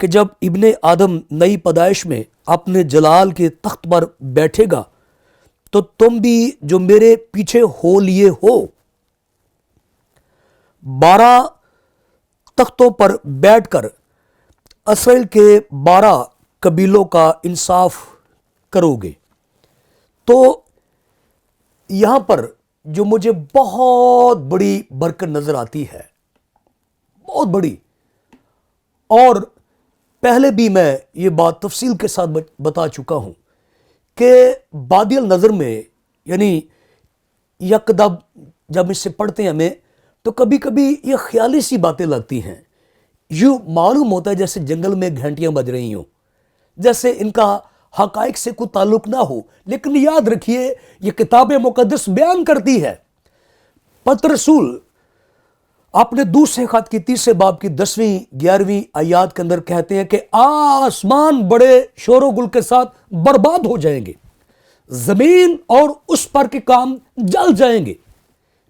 کہ جب ابن آدم نئی پیدائش میں اپنے جلال کے تخت پر بیٹھے گا تو تم بھی جو میرے پیچھے ہو لیے ہو 12 تختوں پر بیٹھ کر اسرائیل کے 12 قبیلوں کا انصاف کرو گے۔ تو یہاں پر جو مجھے بہت بڑی برکت نظر آتی ہے، بہت بڑی، اور پہلے بھی میں یہ بات تفصیل کے ساتھ بتا چکا ہوں کہ بادی النظر میں یعنی یکدب جب اس سے پڑھتے ہیں ہمیں تو کبھی کبھی یہ خیالی سی باتیں لگتی ہیں، یوں معلوم ہوتا ہے جیسے جنگل میں گھنٹیاں بج رہی ہوں، جیسے ان کا حقائق سے کوئی تعلق نہ ہو۔ لیکن یاد رکھیے یہ کتاب مقدس بیان کرتی ہے۔ پترس رسول اپنے دوسرے خط کی 3 باب کی 10ویں 11ویں آیات کے اندر کہتے ہیں کہ آسمان بڑے شور و گل کے ساتھ برباد ہو جائیں گے، زمین اور اس پر کے کام جل جائیں گے۔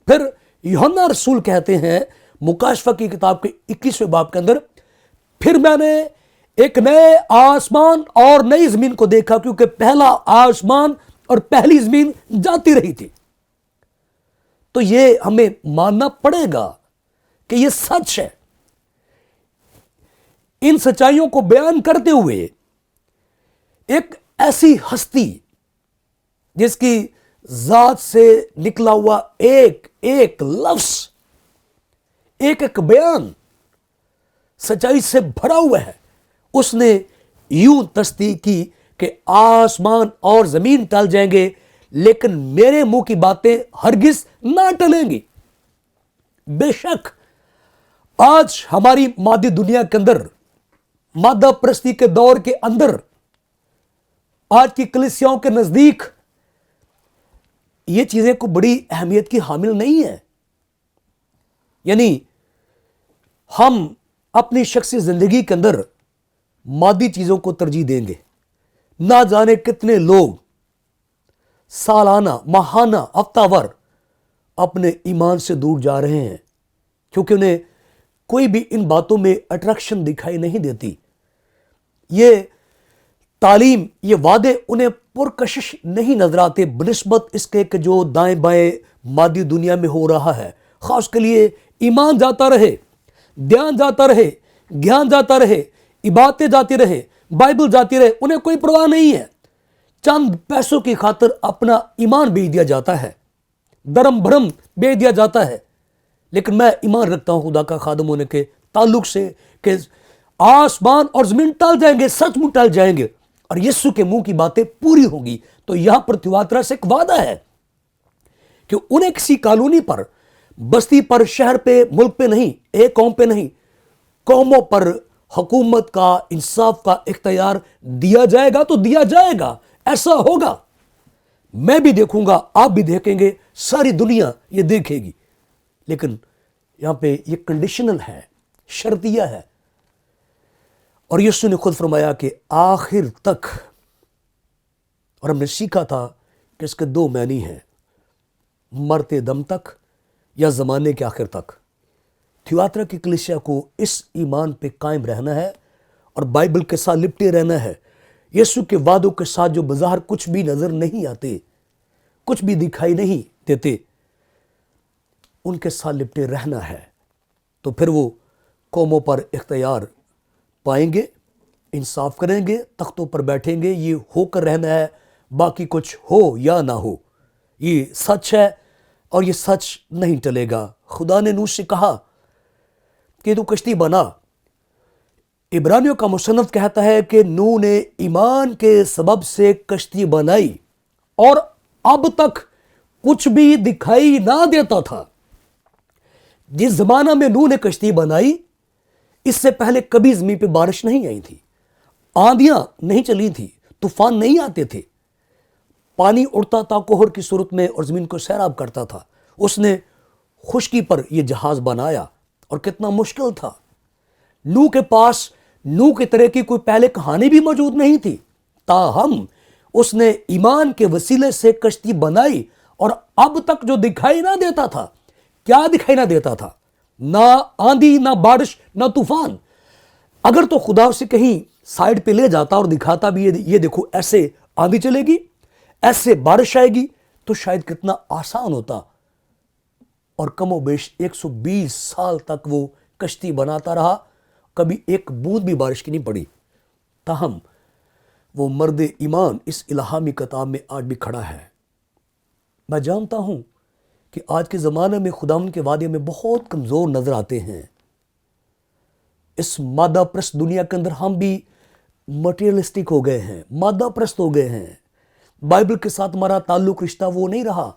پھر یوحنا رسول کہتے ہیں مکاشفہ کی کتاب کے 21ویں باب کے اندر، پھر میں نے ایک نئے آسمان اور نئی زمین کو دیکھا کیونکہ پہلا آسمان اور پہلی زمین جاتی رہی تھی۔ تو یہ ہمیں ماننا پڑے گا کہ یہ سچ ہے۔ ان سچائیوں کو بیان کرتے ہوئے ایک ایسی ہستی جس کی ذات سے نکلا ہوا ایک ایک لفظ، ایک ایک بیان سچائی سے بھرا ہوا ہے، اس نے یوں تصدیق کی کہ آسمان اور زمین ٹل جائیں گے لیکن میرے منہ کی باتیں ہرگز نہ ٹلیں گی۔ بے شک آج ہماری مادی دنیا کے اندر، مادہ پرستی کے دور کے اندر، آج کی کلیسیاؤں کے نزدیک یہ چیزیں کو بڑی اہمیت کی حامل نہیں ہے۔ یعنی ہم اپنی شخصی زندگی کے اندر مادی چیزوں کو ترجیح دیں گے۔ نہ جانے کتنے لوگ سالانہ، ماہانہ، ہفتہ وار اپنے ایمان سے دور جا رہے ہیں کیونکہ انہیں کوئی بھی ان باتوں میں اٹریکشن دکھائی نہیں دیتی۔ یہ تعلیم، یہ وعدے انہیں پرکشش نہیں نظر آتے بنسبت اس کے کہ جو دائیں بائیں مادی دنیا میں ہو رہا ہے۔ خاص کے لیے ایمان جاتا رہے، دھیان جاتا رہے، گیان جاتا رہے، عبادتیں جاتی رہے، بائبل جاتی رہے، انہیں کوئی پرواہ نہیں ہے۔ چند پیسوں کی خاطر اپنا ایمان بیچ دیا جاتا ہے، درم بھرم بیچ دیا جاتا ہے۔ لیکن میں ایمان رکھتا ہوں خدا کا خادم ہونے کے تعلق سے کہ آسمان اور زمین ٹل جائیں گے، سچ مچ ٹل جائیں گے اور یسوع کے منہ کی باتیں پوری ہوگی۔ تو یہاں پر تھیواترا سے ایک وعدہ ہے کہ انہیں کسی کالونی پر، بستی پر، شہر پہ، ملک پہ نہیں، ایک قوم پہ نہیں، قوموں پر حکومت کا، انصاف کا اختیار دیا جائے گا تو دیا جائے گا، ایسا ہوگا۔ میں بھی دیکھوں گا، آپ بھی دیکھیں گے، ساری دنیا یہ دیکھے گی۔ لیکن یہاں پہ یہ کنڈیشنل ہے، شرطیہ ہے، اور یسوع نے خود فرمایا کہ آخر تک، اور ہم نے سیکھا تھا کہ اس کے 2 معنی ہیں، مرتے دم تک یا زمانے کے آخر تک۔ تھیواترا کی کلیسیا کو اس ایمان پہ قائم رہنا ہے اور بائبل کے ساتھ لپٹے رہنا ہے۔ یسوع کے وعدوں کے ساتھ جو بظاہر کچھ بھی نظر نہیں آتے، کچھ بھی دکھائی نہیں دیتے، ان کے ساتھ لپٹے رہنا ہے۔ تو پھر وہ قوموں پر اختیار پائیں گے، انصاف کریں گے، تختوں پر بیٹھیں گے۔ یہ ہو کر رہنا ہے، باقی کچھ ہو یا نہ ہو، یہ سچ ہے اور یہ سچ نہیں ٹلے گا۔ خدا نے نوح سے کہا کہ تو کشتی بنا۔ عبرانیوں کا مصنف کہتا ہے کہ نوح نے ایمان کے سبب سے کشتی بنائی اور اب تک کچھ بھی دکھائی نہ دیتا تھا۔ جس زمانہ میں نوح نے کشتی بنائی، اس سے پہلے کبھی زمین پہ بارش نہیں آئی تھی، آندیاں نہیں چلی تھی، طوفان نہیں آتے تھے، پانی اڑتا تھا کوہر کی صورت میں اور زمین کو سیراب کرتا تھا۔ اس نے خشکی پر یہ جہاز بنایا اور کتنا مشکل تھا۔ نوح کے پاس نوح کی طرح کی کوئی پہلے کہانی بھی موجود نہیں تھی، تاہم اس نے ایمان کے وسیلے سے کشتی بنائی اور اب تک جو دکھائی نہ دیتا تھا، کیا دکھائی نہ دیتا تھا؟ نہ آندھی، نہ بارش، نہ طوفان، اگر تو خدا اسے کہیں سائڈ پہ لے جاتا اور دکھاتا بھی یہ دیکھو ایسے آندھی چلے گی، ایسے بارش آئے گی، تو شاید کتنا آسان ہوتا، اور کم و بیش 120 سال تک وہ کشتی بناتا رہا، کبھی ایک بوند بھی بارش کی نہیں پڑی۔ تاہم وہ مرد ایمان اس الہامی کتاب میں آج بھی کھڑا ہے۔ میں جانتا ہوں کہ آج کے زمانے میں خداوند کے وعدے میں بہت کمزور نظر آتے ہیں۔ اس مادہ پرست دنیا کے اندر ہم بھی مٹیریلسٹک ہو گئے ہیں، مادہ پرست ہو گئے ہیں۔ بائبل کے ساتھ ہمارا تعلق رشتہ وہ نہیں رہا۔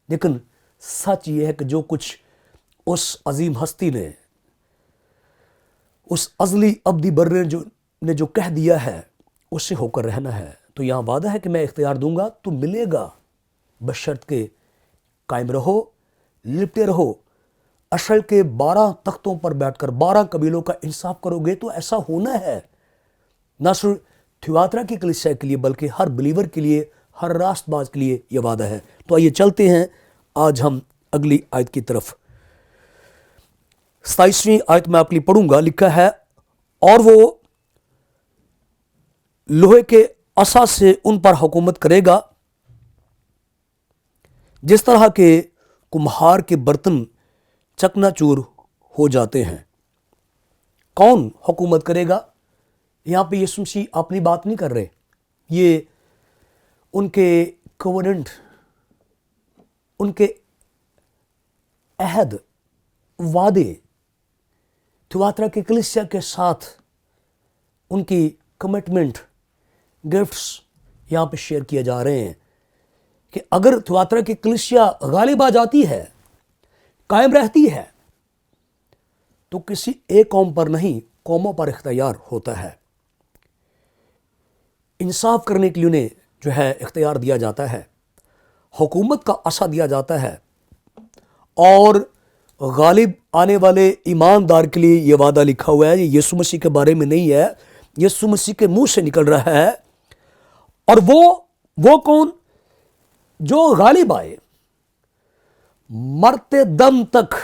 لیکن سچ یہ ہے کہ جو کچھ اس عظیم ہستی نے، اس ازلی ابدی بر نے جو کہہ دیا ہے، اس سے ہو کر رہنا ہے۔ تو یہاں وعدہ ہے کہ میں اختیار دوں گا تو ملے گا، بشرط کہ قائم رہو، لپٹے رہو، اشر کے 12 تختوں پر بیٹھ کر 12 قبیلوں کا انصاف کرو گے تو ایسا ہونا ہے۔ نہ صرف تھیواترا کی کلیسیا کے لیے بلکہ ہر بلیور کے لیے، ہر راست باز کے لیے یہ وعدہ ہے۔ تو آئیے چلتے ہیں آج ہم اگلی آیت کی طرف۔ 27ویں آیت میں آپ کے لیے پڑھوں گا، لکھا ہے، اور وہ لوہے کے عصا سے ان پر حکومت کرے گا جس طرح کے کمہار کے برتن چکنا چور ہو جاتے ہیں۔ کون حکومت کرے گا؟ یہاں پہ یسوع مسیح اپنی بات نہیں کر رہے، یہ ان کے کووننٹ، ان کے عہد، وعدے، تھیواترا کے کلیسیا کے ساتھ ان کی کمٹمنٹ، گفٹس یہاں پہ شیئر کیے جا رہے ہیں کہ اگر تھیواترا کی کلیسیا غالب آ جاتی ہے، قائم رہتی ہے، تو کسی ایک قوم پر نہیں، قوموں پر اختیار ہوتا ہے۔ انصاف کرنے کے لیے انہیں جو ہے اختیار دیا جاتا ہے، حکومت کا عصا دیا جاتا ہے، اور غالب آنے والے ایماندار کے لیے یہ وعدہ لکھا ہوا ہے۔ یہ یسوع مسیح کے بارے میں نہیں ہے، یسوع مسیح کے منہ سے نکل رہا ہے۔ اور وہ کون؟ جو غالب آئے، مرتے دم تک،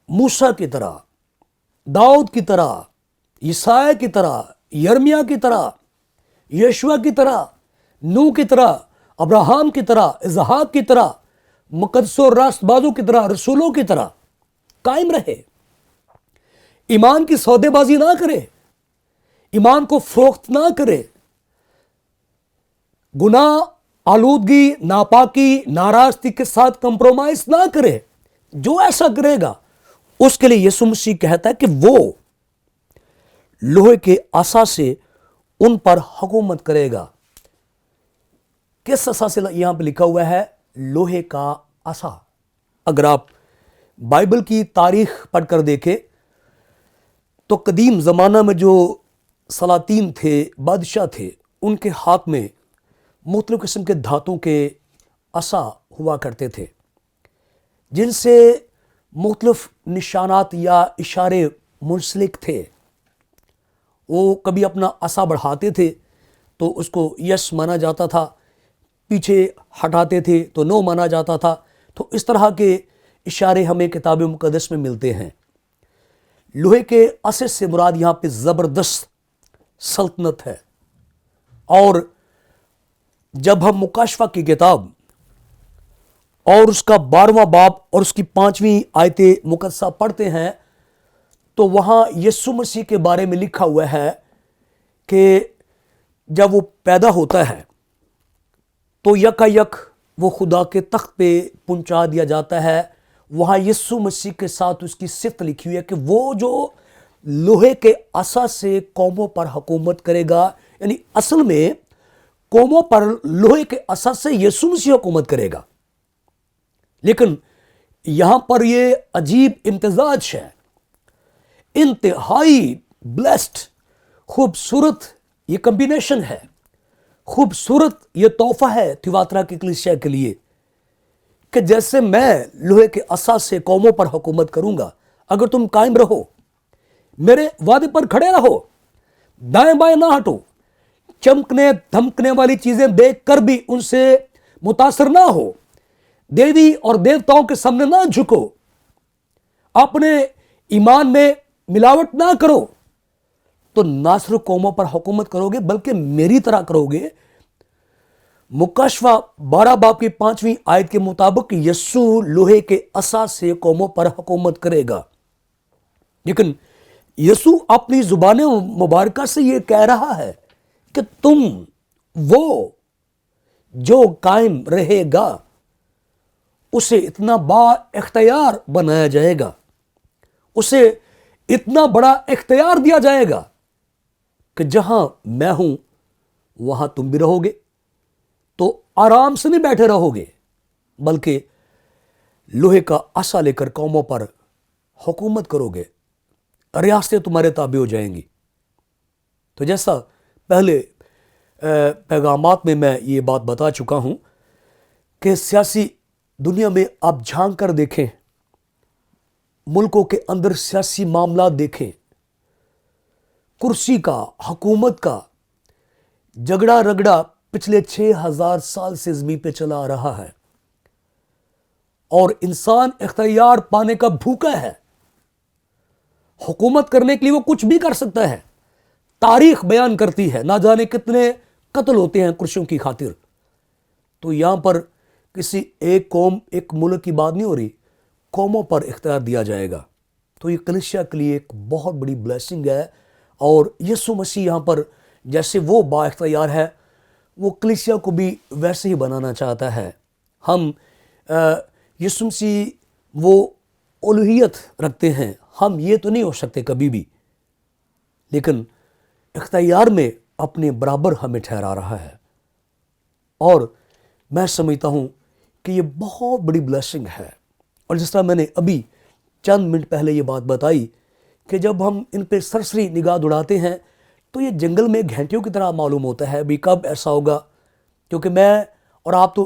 موسیٰ کی طرح، داؤد کی طرح، یسایہ کی طرح، یرمیہ کی طرح، یشوع کی طرح، نوح کی طرح، ابراہم کی طرح، اسحاق کی طرح، مقدسوں راست بازوں کی طرح، رسولوں کی طرح قائم رہے، ایمان کی سودے بازی نہ کرے، ایمان کو فروخت نہ کرے، گناہ، آلودگی، ناپاکی، ناراستی کے ساتھ کمپرومائز نہ کرے۔ جو ایسا کرے گا اس کے لیے یسوع مسیح کہتا ہے کہ وہ لوہے کے عصا سے ان پر حکومت کرے گا۔ کس عصا سے؟ یہاں پہ لکھا ہوا ہے لوہے کا عصا۔ اگر آپ بائبل کی تاریخ پڑھ کر دیکھیں تو قدیم زمانہ میں جو سلاطین تھے، بادشاہ تھے، ان کے ہاتھ میں مختلف قسم کے دھاتوں کے عصا ہوا کرتے تھے، جن سے مختلف نشانات یا اشارے منسلک تھے۔ وہ کبھی اپنا عصا بڑھاتے تھے تو اس کو یس مانا جاتا تھا، پیچھے ہٹاتے تھے تو نو مانا جاتا تھا۔ تو اس طرح کے اشارے ہمیں کتاب مقدس میں ملتے ہیں۔ لوہے کے عصے سے مراد یہاں پہ زبردست سلطنت ہے۔ اور جب ہم مکاشفہ کی کتاب اور اس کا 12واں باب اور اس کی 5ویں آیت مقدسہ پڑھتے ہیں تو وہاں یسوع مسیح کے بارے میں لکھا ہوا ہے کہ جب وہ پیدا ہوتا ہے تو یکا یک وہ خدا کے تخت پہ پہنچا دیا جاتا ہے۔ وہاں یسوع مسیح کے ساتھ اس کی صفت لکھی ہوئی ہے کہ وہ جو لوہے کے عصا سے قوموں پر حکومت کرے گا، یعنی اصل میں قوموں پر لوہے کے عصا سے یسوع مسیح حکومت کرے گا۔ لیکن یہاں پر یہ عجیب امتزاج ہے، انتہائی بلیسڈ، خوبصورت یہ کمبینیشن ہے، خوبصورت یہ تحفہ ہے تھیواترا کی کلیسیا کے لیے کہ جیسے میں لوہے کے عصا سے قوموں پر حکومت کروں گا، اگر تم قائم رہو، میرے وعدے پر کھڑے رہو، دائیں بائیں نہ ہٹو، چمکنے دھمکنے والی چیزیں دیکھ کر بھی ان سے متاثر نہ ہو، دیوی اور دیوتاؤں کے سامنے نہ جھکو، اپنے ایمان میں ملاوٹ نہ کرو، تو نہ صرف قوموں پر حکومت کرو گے بلکہ میری طرح کرو گے۔ مکاشفہ 12 باب کی 5ویں آیت کے مطابق یسوع لوہے کے عصا سے قوموں پر حکومت کرے گا۔ لیکن یسوع اپنی زبان مبارکہ سے یہ کہہ رہا ہے کہ تم وہ جو قائم رہے گا اسے اتنا با اختیار بنایا جائے گا، اسے اتنا بڑا اختیار دیا جائے گا کہ جہاں میں ہوں وہاں تم بھی رہو گے۔ تو آرام سے نہیں بیٹھے رہو گے بلکہ لوہے کا عصا لے کر قوموں پر حکومت کرو گے، ریاستیں تمہارے تابع ہو جائیں گی۔ تو جیسا پہلے پیغامات میں یہ بات بتا چکا ہوں کہ سیاسی دنیا میں آپ جھانک کر دیکھیں، ملکوں کے اندر سیاسی معاملات دیکھیں، کرسی کا، حکومت کا جھگڑا رگڑا پچھلے 6000 سال سے زمین پہ چلا آ رہا ہے، اور انسان اختیار پانے کا بھوکا ہے۔ حکومت کرنے کے لیے وہ کچھ بھی کر سکتا ہے۔ تاریخ بیان کرتی ہے نہ جانے کتنے قتل ہوتے ہیں کرسیوں کی خاطر۔ تو یہاں پر کسی ایک قوم، ایک ملک کی بات نہیں ہو رہی، قوموں پر اختیار دیا جائے گا۔ تو یہ کلیسیا کے لیے ایک بہت بڑی بلیسنگ ہے، اور یسوع مسیح یہاں پر جیسے وہ با اختیار ہے، وہ کلیسیا کو بھی ویسے ہی بنانا چاہتا ہے۔ ہم یسوع مسیح وہ الوہیت رکھتے ہیں، ہم یہ تو نہیں ہو سکتے کبھی بھی، لیکن اختیار میں اپنے برابر ہمیں ٹھہرا رہا ہے۔ اور میں سمجھتا ہوں کہ یہ بہت بڑی بلیسنگ ہے۔ اور جس طرح میں نے ابھی چند منٹ پہلے یہ بات بتائی کہ جب ہم ان پہ سرسری نگاہ دوڑاتے ہیں تو یہ جنگل میں گھنٹیوں کی طرح معلوم ہوتا ہے بھی کب ایسا ہوگا، کیونکہ میں اور آپ تو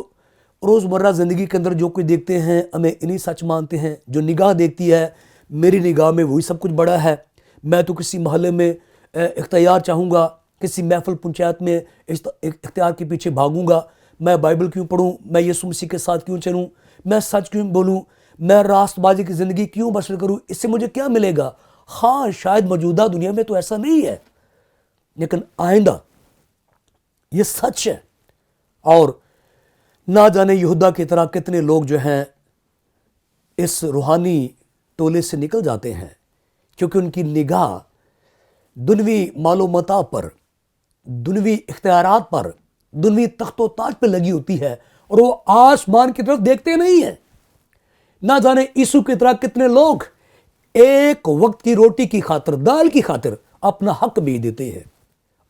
روزمرہ زندگی کے اندر جو کچھ دیکھتے ہیں ہمیں انہی سچ مانتے ہیں۔ جو نگاہ دیکھتی ہے، میری نگاہ میں وہی سب کچھ بڑا ہے۔ میں تو کسی محلے میں اختیار چاہوں گا، کسی محفل پنچایت میں اختیار کے پیچھے بھاگوں گا، میں بائبل کیوں پڑھوں، میں یسوع مسیح کے ساتھ کیوں چلوں، میں سچ کیوں بولوں، میں راست بازی کی زندگی کیوں بسر کروں، اس سے مجھے کیا ملے گا؟ ہاں شاید موجودہ دنیا میں تو ایسا نہیں ہے، لیکن آئندہ یہ سچ ہے۔ اور نہ جانے یہودا کی طرح کتنے لوگ جو ہیں اس روحانی ٹولے سے نکل جاتے ہیں، کیونکہ ان کی نگاہ دنوی مال و متاع پر، دنوی اختیارات پر، دنوی تخت و تاج پہ لگی ہوتی ہے، اور وہ آسمان کی طرف دیکھتے نہیں ہیں۔ نہ جانے یسوع کی طرح کتنے لوگ ایک وقت کی روٹی کی خاطر، دال کی خاطر اپنا حق بھی دیتے ہیں۔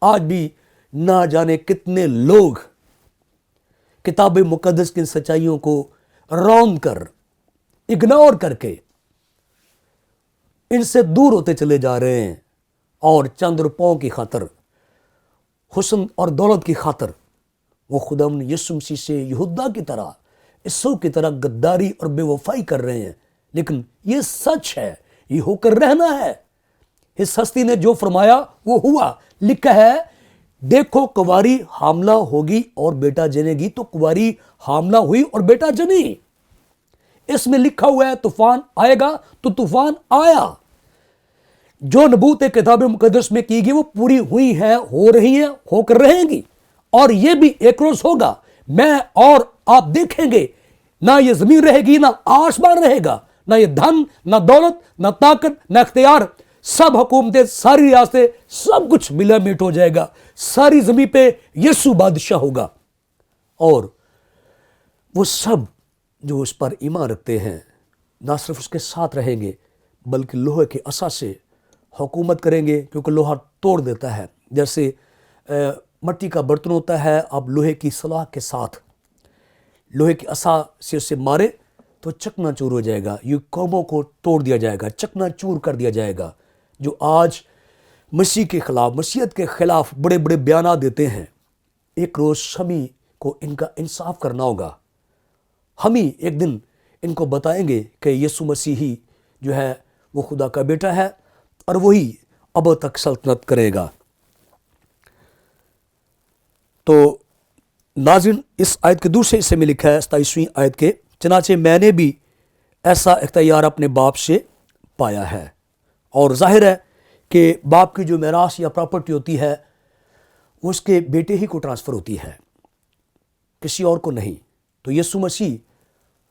آج بھی نہ جانے کتنے لوگ کتاب مقدس کی سچائیوں کو روند کر، اگنور کر کے ان سے دور ہوتے چلے جا رہے ہیں، اور چند روپوں کی خاطر، حسن اور دولت کی خاطر وہ خدا یسوع مسیح سے یہودا کی طرح، عیسو کی طرح غداری اور بے وفائی کر رہے ہیں۔ لیکن یہ سچ ہے، یہ ہو کر رہنا ہے۔ اس ہستی نے جو فرمایا وہ ہوا۔ لکھا ہے دیکھو کنواری حاملہ ہوگی اور بیٹا جنے گی، تو کنواری حاملہ ہوئی اور بیٹا جنی۔ اس میں لکھا ہوا ہے طوفان آئے گا، تو طوفان آیا۔ جو نبوت کتاب مقدس میں کی گئی وہ پوری ہوئی ہیں، ہو رہی ہیں، ہو کر رہیں گی، اور یہ بھی ایک روز ہوگا۔ میں اور آپ دیکھیں گے، نہ یہ زمین رہے گی، نہ آسمان رہے گا، نہ یہ دھن، نہ دولت، نہ طاقت، نہ اختیار، سب حکومتیں، ساری ریاستیں، سب کچھ ملا میٹ ہو جائے گا۔ ساری زمین پہ یسوع بادشاہ ہوگا، اور وہ سب جو اس پر ایمان رکھتے ہیں نہ صرف اس کے ساتھ رہیں گے بلکہ لوہے کے عصا سے حکومت کریں گے، کیونکہ لوہا توڑ دیتا ہے۔ جیسے مٹی کا برتن ہوتا ہے، اب لوہے کی سلاخ کے ساتھ لوہے کی عصا سے اسے مارے تو چکنا چور ہو جائے گا۔ یہ قوموں کو توڑ دیا جائے گا، چکنا چور کر دیا جائے گا۔ جو آج مسیح کے خلاف، مسیحیت کے خلاف بڑے بڑے بیانات دیتے ہیں، ایک روز ہمیں کو ان کا انصاف کرنا ہوگا۔ ہم ہی ایک دن ان کو بتائیں گے کہ یسوع مسیحی جو ہے وہ خدا کا بیٹا ہے، اور وہی اب تک سلطنت کرے گا۔ تو ناظرین، اس آیت کے دوسرے حصے میں لکھا ہے 27ویں آیت کے، چنانچہ میں نے بھی ایسا اختیار اپنے باپ سے پایا ہے، اور ظاہر ہے کہ باپ کی جو میراث یا پراپرٹی ہوتی ہے وہ اس کے بیٹے ہی کو ٹرانسفر ہوتی ہے، کسی اور کو نہیں۔ تو یسوع مسیح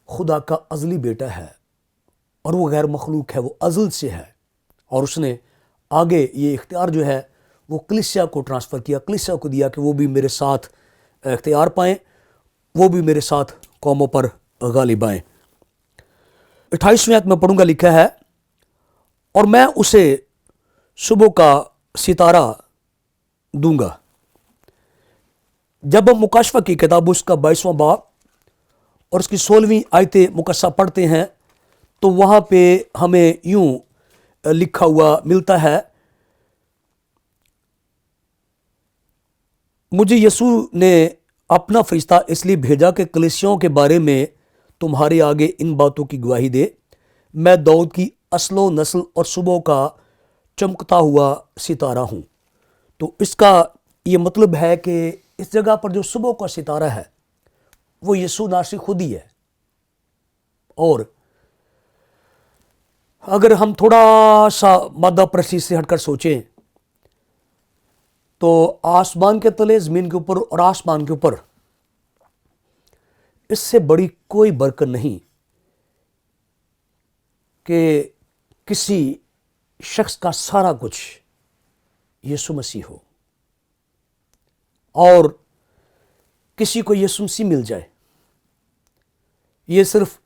خدا کا ازلی بیٹا ہے اور وہ غیر مخلوق ہے، وہ ازل سے ہے، اور اس نے آگے یہ اختیار جو ہے وہ کلیسیا کو ٹرانسفر کیا، کلیسیا کو دیا کہ وہ بھی میرے ساتھ اختیار پائیں، وہ بھی میرے ساتھ قوموں پر غالب آئیں۔ 28ویں آیت میں پڑھوں گا، لکھا ہے، اور میں اسے صبح کا ستارہ دوں گا۔ جب ہم مکاشفہ کی کتاب اس کا 22واں باب اور اس کی 16ویں آیت مقدسہ پڑھتے ہیں تو وہاں پہ ہمیں یوں لکھا ہوا ملتا ہے، مجھے یسوع نے اپنا فرشتہ اس لیے بھیجا کہ کلیسیوں کے بارے میں تمہارے آگے ان باتوں کی گواہی دے۔ میں داؤد کی اصل و نسل اور صبح کا چمکتا ہوا ستارہ ہوں۔ تو اس کا یہ مطلب ہے کہ اس جگہ پر جو صبح کا ستارہ ہے وہ یسوع ناصری خود ہی ہے۔ اور اگر ہم تھوڑا سا مادہ پرستی سے ہٹ کر سوچیں تو آسمان کے تلے، زمین کے اوپر اور آسمان کے اوپر اس سے بڑی کوئی برکت نہیں کہ کسی شخص کا سارا کچھ یسوع مسیح ہو اور کسی کو یسوع مسیح مل جائے۔ یہ صرف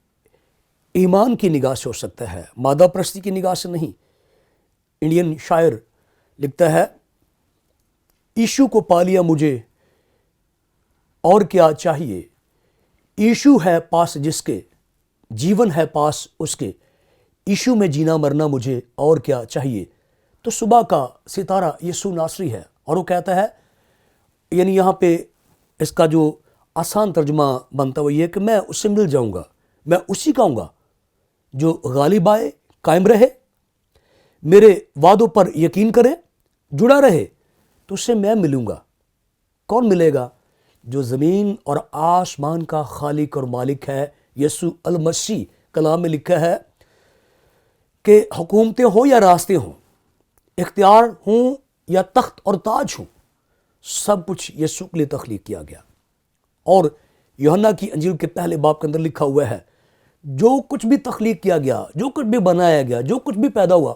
ایمان کی نگاہ سے ہو سکتا ہے، مادہ پرستی کی نگاہ سے نہیں۔ انڈین شاعر لکھتا ہے، یشوع کو پا لیا مجھے اور کیا چاہیے، یشوع ہے پاس جس کے، جیون ہے پاس اس کے، یشوع میں جینا مرنا مجھے اور کیا چاہیے۔ تو صبح کا ستارہ یسوع ناصری ہے، اور وہ کہتا ہے، یعنی یہاں پہ اس کا جو آسان ترجمہ بنتا وہ یہ کہ میں اس سے مل جاؤں گا، میں اسی کا ہوں گا جو غالب آئے، قائم رہے، میرے وعدوں پر یقین کرے، جڑا رہے، تو اس سے میں ملوں گا۔ کون ملے گا؟ جو زمین اور آسمان کا خالق اور مالک ہے، یسوع المسیح۔ کلام میں لکھا ہے کہ حکومتیں ہوں یا راستے ہوں، اختیار ہوں یا تخت اور تاج ہوں، سب کچھ یسوع کے لیے تخلیق کیا گیا۔ اور یوحنا کی انجیل کے پہلے باب کے اندر لکھا ہوا ہے، جو کچھ بھی تخلیق کیا گیا، جو کچھ بھی بنایا گیا، جو کچھ بھی پیدا ہوا،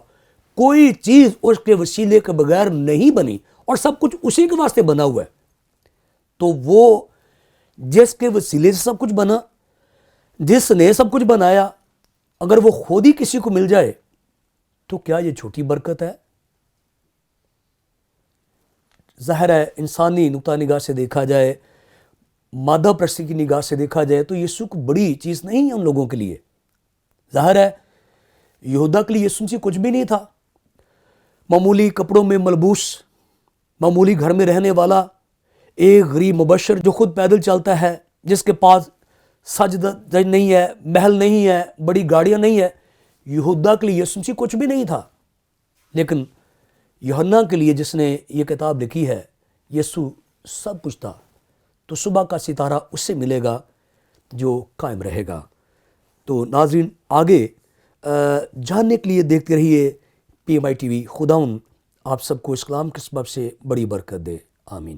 کوئی چیز اس کے وسیلے کے بغیر نہیں بنی، اور سب کچھ اسی کے واسطے بنا ہوا ہے۔ تو وہ جس کے وسیلے سے سب کچھ بنا، جس نے سب کچھ بنایا، اگر وہ خود ہی کسی کو مل جائے تو کیا یہ چھوٹی برکت ہے؟ ظاہر ہے انسانی نقطہ نگاہ سے دیکھا جائے، مادہ پرستی کی نگاہ سے دیکھا جائے تو یسوع کو بڑی چیز نہیں ہے ان لوگوں کے لیے۔ ظاہر ہے یہودا کے لیے یسوع سے کچھ بھی نہیں تھا، معمولی کپڑوں میں ملبوس، معمولی گھر میں رہنے والا ایک غریب مبشر جو خود پیدل چلتا ہے، جس کے پاس سجدہ نہیں ہے، محل نہیں ہے، بڑی گاڑیاں نہیں ہے۔ یہودا کے لیے یسوع سے کچھ بھی نہیں تھا، لیکن یوحنا کے لیے جس نے یہ کتاب لکھی ہے، یسوع سب کچھ تھا۔ تو صبح کا ستارہ اس سے ملے گا جو قائم رہے گا۔ تو ناظرین، آگے جاننے کے لیے دیکھتے رہیے PMI TV۔ خداوند آپ سب کو اس کلام کے سبب سے بڑی برکت دے، آمین۔